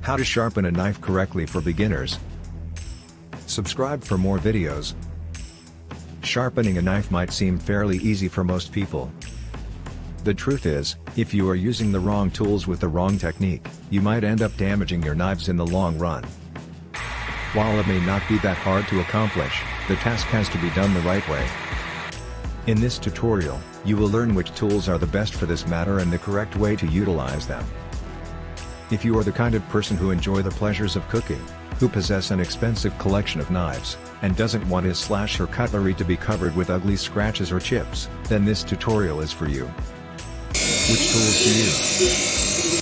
How to sharpen a knife correctly for beginners. Subscribe for more videos. Sharpening a knife might seem fairly easy for most people. The truth is, if you are using the wrong tools with the wrong technique, you might end up damaging your knives in the long run. While it may not be that hard to accomplish, the task has to be done the right way. In this tutorial, you will learn which tools are the best for this matter and the correct way to utilize them. If you are the kind of person who enjoy the pleasures of cooking, who possess an expensive collection of knives, and doesn't want his slash or cutlery to be covered with ugly scratches or chips, then this tutorial is for you. Which tools to use?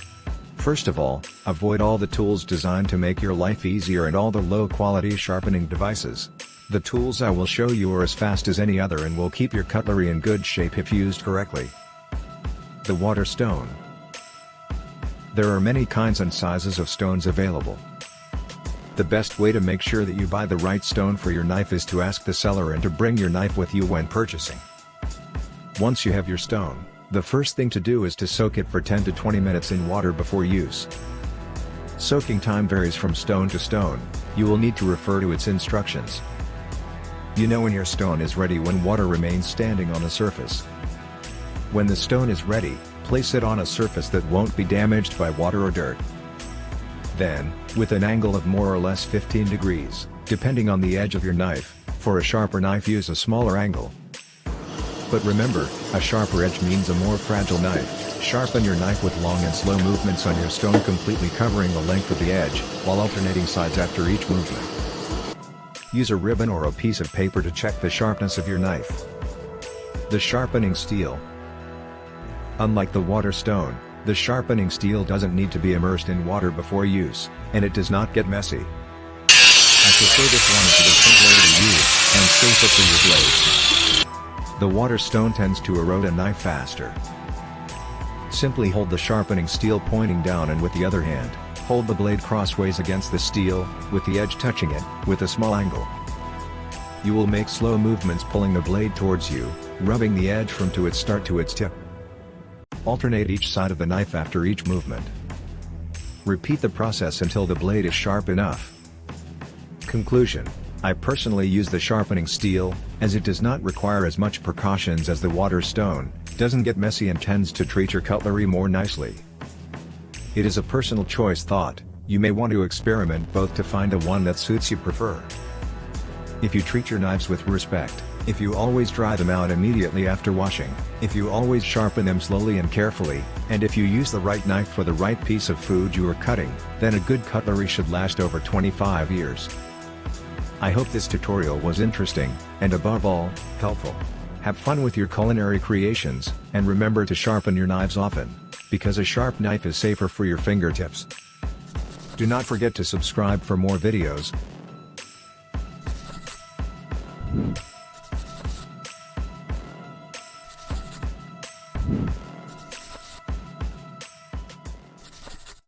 First of all, avoid all the tools designed to make your life easier and all the low-quality sharpening devices. The tools I will show you are as fast as any other and will keep your cutlery in good shape if used correctly. The water stone. There are many kinds and sizes of stones available. The best way to make sure that you buy the right stone for your knife is to ask the seller and to bring your knife with you when purchasing. Once you have your stone, the first thing to do is to soak it for 10 to 20 minutes in water before use. Soaking time varies from stone to stone. You will need to refer to its instructions. You know when your stone is ready when water remains standing on the surface. When the stone is ready, place it on a surface that won't be damaged by water or dirt. Then, with an angle of more or less 15 degrees, depending on the edge of your knife, for a sharper knife use a smaller angle. But remember, a sharper edge means a more fragile knife. Sharpen your knife with long and slow movements on your stone, completely covering the length of the edge, while alternating sides after each movement. Use a ribbon or a piece of paper to check the sharpness of your knife. The sharpening steel. Unlike the water stone, the sharpening steel doesn't need to be immersed in water before use, and it does not get messy. I prefer this one as it is simpler to use, and safer for your blade. The water stone tends to erode a knife faster. Simply hold the sharpening steel pointing down and with the other hand, hold the blade crossways against the steel, with the edge touching it, with a small angle. You will make slow movements pulling the blade towards you, rubbing the edge from its start to its tip. Alternate each side of the knife after each movement. Repeat the process until the blade is sharp enough. Conclusion: I personally use the sharpening steel, as it does not require as much precautions as the water stone, doesn't get messy and tends to treat your cutlery more nicely. It is a personal choice thought, you may want to experiment both to find the one that suits you prefer. If you treat your knives with respect, if you always dry them out immediately after washing, if you always sharpen them slowly and carefully, and if you use the right knife for the right piece of food you are cutting, then a good cutlery should last over 25 years. I hope this tutorial was interesting, and above all, helpful. Have fun with your culinary creations, and remember to sharpen your knives often, because a sharp knife is safer for your fingertips. Do not forget to subscribe for more videos.